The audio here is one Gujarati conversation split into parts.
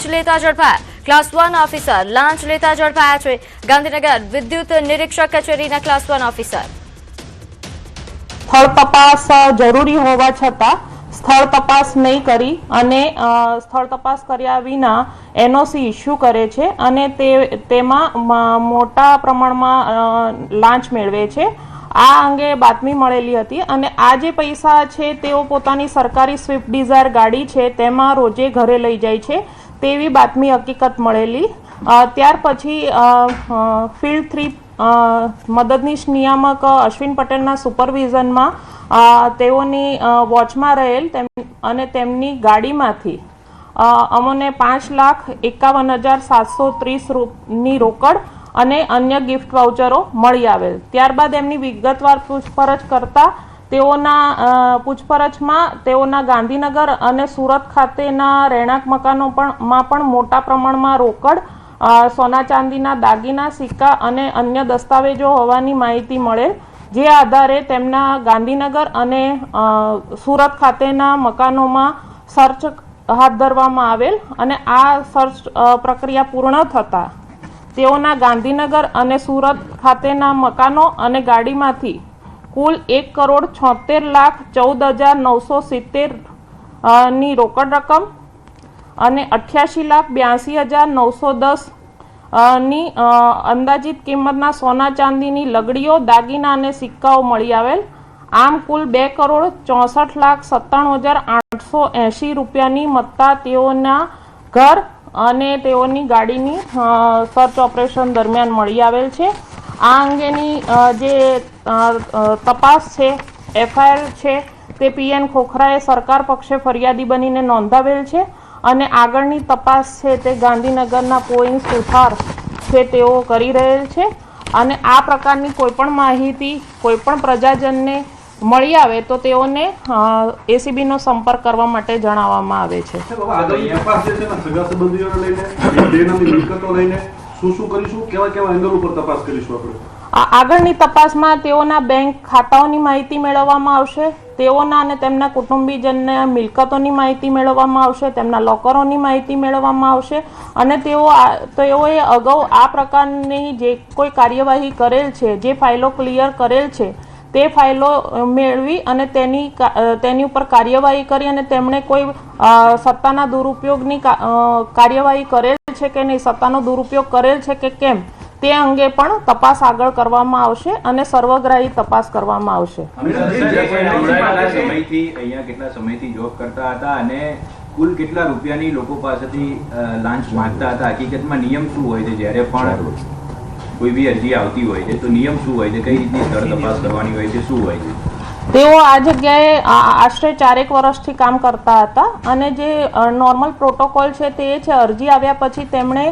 લેતા ઝડપાયા ક્લાસ 1 ઓફિસર લાંચ લેતા ઝડપાયા છે ગાંધીનગર વિદ્યુત નિરીક્ષક કચેરીના ક્લાસ 1 ઓફિસર સ્થળ તપાસ જરૂરી હોવા છતાં સ્થળ તપાસ નહીં કરી અને સ્થળ તપાસ કર્યા વિના એનઓસી ઇસ્યુ કરે છે અને તેમાં મોટા પ્રમાણમાં લાંચ મેળવે છે। આ અંગે બાતમી મળેલી હતી અને આ જે પૈસા છે તેઓ પોતાની સરકારી સ્વિફ્ટ ડિઝાયર ગાડી છે તેમાં રોજે ઘરે લઈ જાય છે તેવી બાતમી હકીકત મળેલી। ત્યાર પછી ફિલ્ડ 3 મદદનીશ નિયામક અશ્વિન પટેલના સુપરવિઝનમાં તેઓની વોચમાં રહેલ અને તેમની ગાડીમાંથી અમને 5,51,730 રોકડ અને અન્ય ગિફ્ટ વાઉચરો મળી આવેલ। ત્યારબાદ એમની વિગતવાર પૂછપરછ કરતા પૂછપરછમાં તેઓના ગાંધીનગર અને સુરત ખાતેના રહેણાંક મકાનોમાં પણ મોટા પ્રમાણમાં રોકડ સોના ચાંદીના દાગીના સિક્કા અને અન્ય દસ્તાવેજો હોવાની માહિતી મળેલ। જે આધારે તેમના ગાંધીનગર અને સુરત ખાતેના મકાનોમાં સર્ચ હાથ ધરવામાં આવેલ અને આ સર્ચ પ્રક્રિયા પૂર્ણ થતાં તેઓના ગાંધીનગર અને સુરત ખાતેના મકાનો અને ગાડીમાંથી કુલ 1,76,14,970 ની રોકડ રકમ અને 88,82,910 ની અંદાજિત કિંમતના સોના ચાંદીની લગડીઓ દાગીના અને સિક્કાઓ મળી આવેલ। આમ કુલ 2,64,97,880 રૂપિયાની મત્તા તેઓના ઘર અને તેઓની ગાડીની સર્ચ ઓપરેશન દરમિયાન મળી આવેલ છે। આ અંગેની જે તપાસ છે એફઆઈઆર છે તે પીએન ખોખરાએ સરકાર પક્ષે ફરિયાદી બનીને નોંધાવેલ છે અને આગળની તપાસ છે તે ગાંધીનગરના પોઈન્ટ સુથાર છે તેઓ કરી રહેલ છે અને આ પ્રકારની કોઈપણ માહિતી કોઈપણ પ્રજાજનને મળી આવે તો તેઓને એસીબીનો સંપર્ક કરવા માટે જણાવવામાં આવે છે। આગળની તપાસમાં તેઓના બેંક ખાતાઓની માહિતી મેળવવામાં આવશે, તેઓના અને તેમના કુટુંબીજનના મિલકતોની માહિતી મેળવવામાં આવશે, તેમના લોકરોની માહિતી મેળવવામાં આવશે અને તેઓએ અગાઉ આ પ્રકારની જે કોઈ કાર્યવાહી કરેલ છે, જે ફાઇલો ક્લિયર કરેલ છે તે ફાઇલો મેળવી અને તેની ઉપર કાર્યવાહી કરી અને તેમણે કોઈ સત્તાના દુરુપયોગની કાર્યવાહી કરેલ છે કે નહીં, સત્તાનો દુરુપયોગ કરેલ છે કે કેમ તે અંગે પણ તપાસ આગળ કરવામાં આવશે અને સર્વગ્રાહી તપાસ કરવામાં આવશે। કેટલા સમયથી જોબ કરતા હતા અને કુલ કેટલા રૂપિયાની લોકો પાસેથી લાંચ માંગતા હતા? હકીકતમાં નિયમ શું હોય છે જ્યારે પણ કોઈ બી અરજી આવતી હોય છે તો નિયમ શું હોય છે, કઈ રીતની સ્થળ તપાસ કરવાની હોય છે, શું હોય છે? તેઓ આ જગ્યાએ આશરે 4 વર્ષથી કામ કરતા હતા અને જે નોર્મલ પ્રોટોકોલ છે તે છે અરજી આવ્યા પછી તેમણે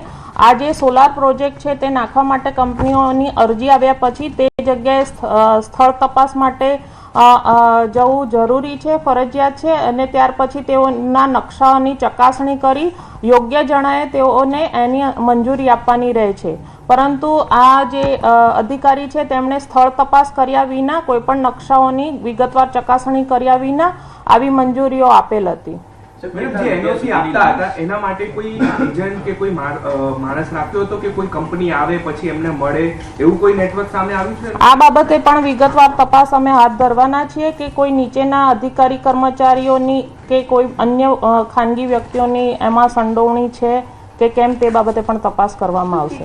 આ જે સોલાર પ્રોજેક્ટ છે તે નાખવા માટે કંપનીઓની અરજી આવ્યા પછી તે જગ્યાએ સ્થળ તપાસ માટે જવું જરૂરી છે, ફરજિયાત છે અને ત્યાર પછી તેઓના નકશાઓની ચકાસણી કરી યોગ્ય જણાય તેઓને એની મંજૂરી આપવાની રહે છે। પરંતુ આ જે અધિકારી છે તેમણે સ્થળ તપાસ કર્યા વિના કોઈપણ નકશાઓની વિગતવાર ચકાસણી કર્યા વિના આવી મંજૂરીઓ આપેલ હતી। જે એનઓસી આપતા હતા એના માટે કોઈ એજન્ટ કે કોઈ માણસ રાખ્યો હતો કે કોઈ કંપની આવે પછી એમને મળે એવું કોઈ નેટવર્ક સામે આવ્યું છે? આ બાબતે પણ વિગતવાર તપાસ અમે હાથ ધરવાના છીએ કે કોઈ નીચેના અધિકારી કર્મચારીઓની કે કોઈ અન્ય ખાનગી વ્યક્તિઓની એમાં સંડોવણી છે કે કેમ તે બાબતે પણ તપાસ કરવામાં આવશે।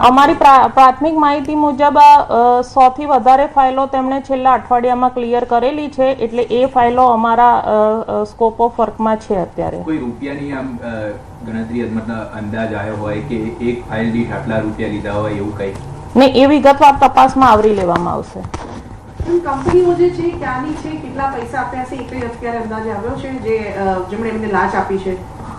અમારી પ્રાથમિક માહિતી મુજબ 100 થી વધારે ફાઇલો તેમણે છેલ્લા અઠવાડિયામાં ક્લિયર કરેલી છે, એટલે એ ફાઇલો અમારા સ્કોપ ઓફ વર્કમાં છે અત્યારે। કોઈ રૂપિયાની આમ ગણતરી અંદાજ આવ્યો હોય કે એક ફાઇલ દીઠ આટલા રૂપિયા લીધા હોય એવું કંઈ નહીં, એ વિગતવાર તપાસમાં આવરી લેવામાં આવશે। કંપનીઓ જે છે ક્યાંની છે, કેટલા પૈસા આપ્યા છે એ કઈ અત્યારે અંદાજે આવ્યો છે જેમણે એમને લાંચ આપી છે?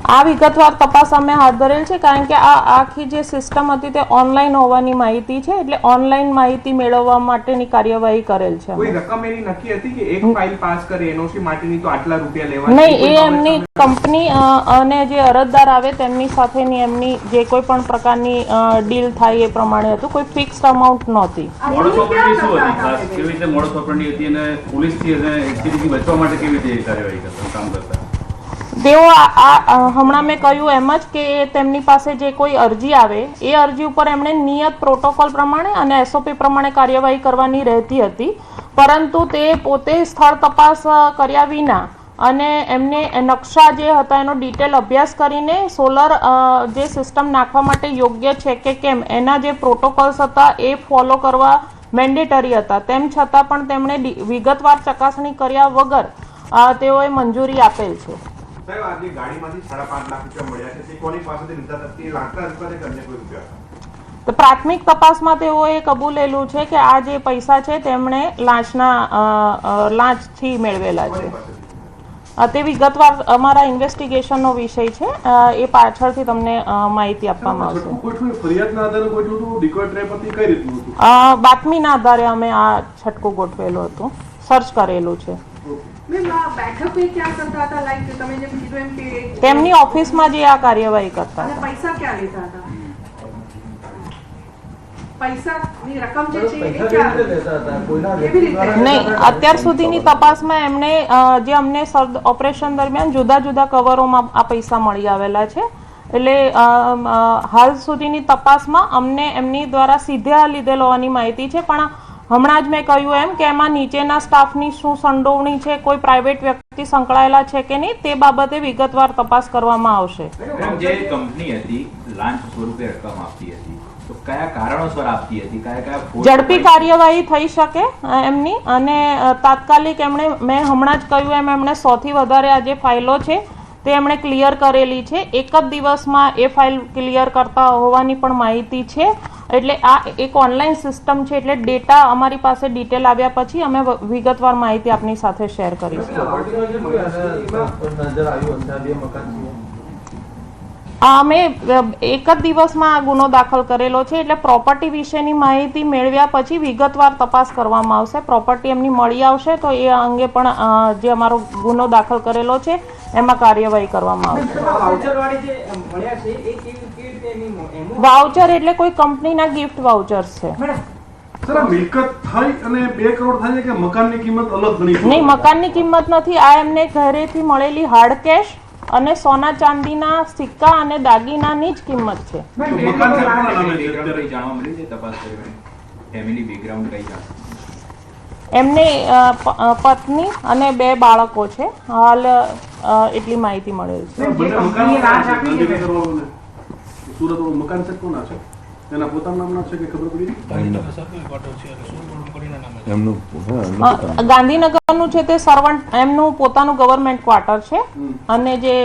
આ વિગતવાર તપાસ અમે હાથ ધરેલ છે કારણ કે આ આખી જે સિસ્ટમ હતી તે ઓનલાઈન હોવાની માહિતી છે, એટલે ઓનલાઈન માહિતી મેળવવા માટેની કાર્યવાહી કરેલ છે। કોઈ રકમ એની નક્કી હતી કે એક ફાઇલ પાસ કરે એનઓસી માટેની તો આટલા રૂપિયા લેવા? નહીં, એ એમની કંપની અને જે અરજદાર આવે તેમની સાથેની એમની જે કોઈ પણ પ્રકારની ડીલ થાય એ પ્રમાણે હતું, કોઈ ફિક્સ્ડ અમાઉન્ટ નહોતી। મોડસ ઓપરેન્ડી શું હતી, ખાસ કેવી રીતે મોડસ ઓપરેન્ડી હતી અને પોલીસથી અને એસટીથી બચવા માટે કેવી રીતે કાર્યવાહી કરતા કામ કરતા? તેઓ હમણાં મેં કહ્યું એમ જ કે તેમની પાસે જે કોઈ અરજી આવે એ અરજી ઉપર એમણે નિયત પ્રોટોકોલ પ્રમાણે અને SOP પ્રમાણે કાર્યવાહી કરવાની રહેતી હતી, પરંતુ તે પોતે સ્થળ તપાસ કર્યા વિના અને એમને નકશા જે હતા એનો ડિટેલ અભ્યાસ કરીને સોલર જે સિસ્ટમ નાખવા માટે યોગ્ય છે કે કેમ એના જે પ્રોટોકોલ્સ હતા એ ફોલો કરવા મેન્ડેટરી હતા, તેમ છતાં પણ તેમણે વિગતવાર ચકાસણી કર્યા વગર તેઓએ મંજૂરી આપેલ છે. સાહેબ, આજે ગાડીમાંથી 5.5 લાખ રૂપિયા મળ્યા છે, તે કોની પાસેથી લીધા હતા? તે લાખના રૂપિયા કે અન્ય કોઈ રૂપિયા? તો પ્રાથમિક તપાસમાં તેઓએ કબૂલેલું છે કે આ જે પૈસા છે તેમણે લાંચથી મેળવેલા છે. તે વિગતવાર અમારા ઇન્વેસ્ટિગેશનનો વિષય છે, એ પાછળથી તમને માહિતી આપવામાં આવશે. ફરિયાદના આધારે ગોઠવ્યું હતું, ડિકોય ટ્રેપ હતી, કઈ રીતનું હતું? બાતમીના આધારે અમે આ છટકું ગોઠવેલું હતું, સર્ચ કરેલું છે. બેકઅપ એ ક્યાં કરતા હતા? લાઈક તમે જેમ કીધું એમ કે તેમની ઓફિસમાં જે આ કાર્યવાહી કરતા અને હતા. પૈસા ક્યાં લેતા હતા? પૈસાની રકમ જે છે એ ક્યાં કેવી રીતે? નહીં, અત્યાર સુધીની તપાસમાં એમને જે અમને ઓપરેશન દરમિયાન જુદા જુદા કવરોમાં આ પૈસા મળી આવેલા છે, એટલે હાલ સુધીની તપાસમાં અમને એમની દ્વારા સીધા લીધેલ હોવાની માહિતી છે, પણ હમણાં જ મેં કહ્યું એમ કે એમાં નીચેના સ્ટાફની શું સંડોવણી છે, કોઈ પ્રાઇવેટ વ્યક્તિ સંકળાયેલા છે કે નહીં, તે બાબતે વિગતવાર તપાસ કરવામાં આવશે. જે કંપની હતી લાંચ સ્વરૂપે રકમ આપતી હતી, તો કયા કારણોસર આપતી હતી, ઝડપી કાર્યવાહી થઈ શકે એમની, અને તાત્કાલિક એમણે મેં હમણાં જ કહ્યું એમ એમણે 100 થી વધારે આ જે ફાઇલો છે તે એમણે ક્લિયર કરેલી છે. એક જ દિવસમાં એ ફાઇલ ક્લિયર કરતા હોવાની પણ માહિતી છે. એટલે આ એક ઓનલાઈન સિસ્ટમ છે, એટલે ડેટા અમારી પાસે ડિટેલ આવ્યા પછી અમે વિગતવાર માહિતી આપની સાથે શેર કરીશું. અમે એક જ દિવસમાં આ ગુનો દાખલ કરેલો છે, એટલે પ્રોપર્ટી વિશેની માહિતી મેળવ્યા પછી વિગતવાર તપાસ કરવામાં આવશે. પ્રોપર્ટી એમની મળી આવશે તો એ અંગે પણ જે અમારો ગુનો દાખલ કરેલો છે એમાં કાર્યવાહી કરવામાં આવશે. વાઉચર એટલે કોઈ કંપનીના ગિફ્ટ વાઉચર્સ છે. સર, મિલકત થઈ અને 2 કરોડ થાય કે મકાનની કિંમત અલગ ગણી? નહીં, મકાનની કિંમત નથી. આ એમને ઘરેથી મળેલી હાર્ડ કેશ અને સોના ચાંદીના સિક્કા અને દાગીનાની જ કિંમત છે. મકાન જાણવા મળ્યું છે તપાસ કરીને ફેમિલી બેકગ્રાઉન્ડ કઈ જાણ? એમને પત્ની અને 2 બાળકો છે, હાલ એટલી માહિતી મળેલ છે. સુરત મકાન છે કોના છે? એના પોતાના નામના છે કે ખબર પડી? ગાંધીનગરનું છે તે સર્વન્ટ, એમનું પોતાનું ગવર્મેન્ટ ક્વાર્ટર છે, અને જે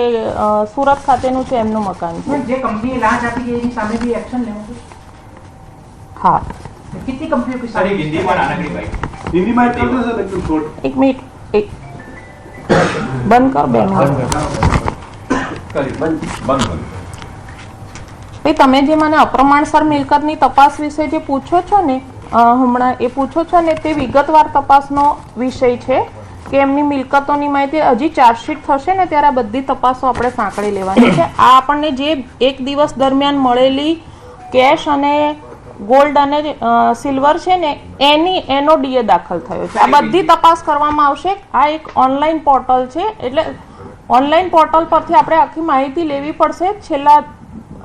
સુરત ખાતેનું છે એમનું મકાન છે. જે કંપનીએ લાંચ આપી છે એની સામે બી એક્શન લેવું છે? હા. કેટલી કંપનીઓ की સારી હિન્દીમાં નાનકડી બાઈક હિન્દીમાં એક કરજો સર, એકદમ શોર્ટ. એક મિનિટ, એક બંધ કર બેન. ભાઈ, તમે જે મને અપ્રમાણસર મિલકતની તપાસ વિશે જે પૂછો છો ને હમણાં, એ પૂછો છો ને તે વિગતવાર તપાસનો વિષય છે કે એમની મિલકતોની માહિતી હજી ચાર્જશીટ થશે ને ત્યારે આ બધી તપાસો આપણે સાંકળી લેવાની છે. આ આપણને જે એક દિવસ દરમિયાન મળેલી કેશ અને ગોલ્ડ અને સિલ્વર છે ને એનો ડીએ દાખલ થયો છે. આ બધી તપાસ કરવામાં આવશે. આ એક ઓનલાઈન પોર્ટલ છે, એટલે ઓનલાઈન પોર્ટલ પરથી આપણે આખી માહિતી લેવી પડશે. છેલ્લા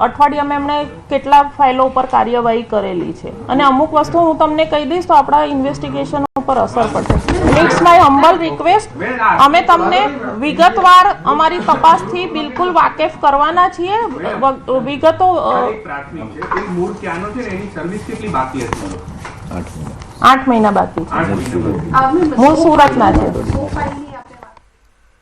અઠવાડિયામાં એમણે કેટલા ફાઇલો ઉપર કાર્યવાહી કરેલી છે, અને અમુક વસ્તુ હું તમને કહી દઈશ તો આપણા ઇન્વેસ્ટિગેશન ઉપર અસર પડશે. It's my humble request. અમે તમને વિગતવાર અમારી તપાસથી બિલકુલ વાકેફ કરવાના છીએ. વિગતો પ્રાથમિક છે, એ મૂળ ક્યાંનો છે ને એની સર્વિસ કેટલી બાકી હતી? 8 મહિના બાકી છે. મૂળ સુરતના છે.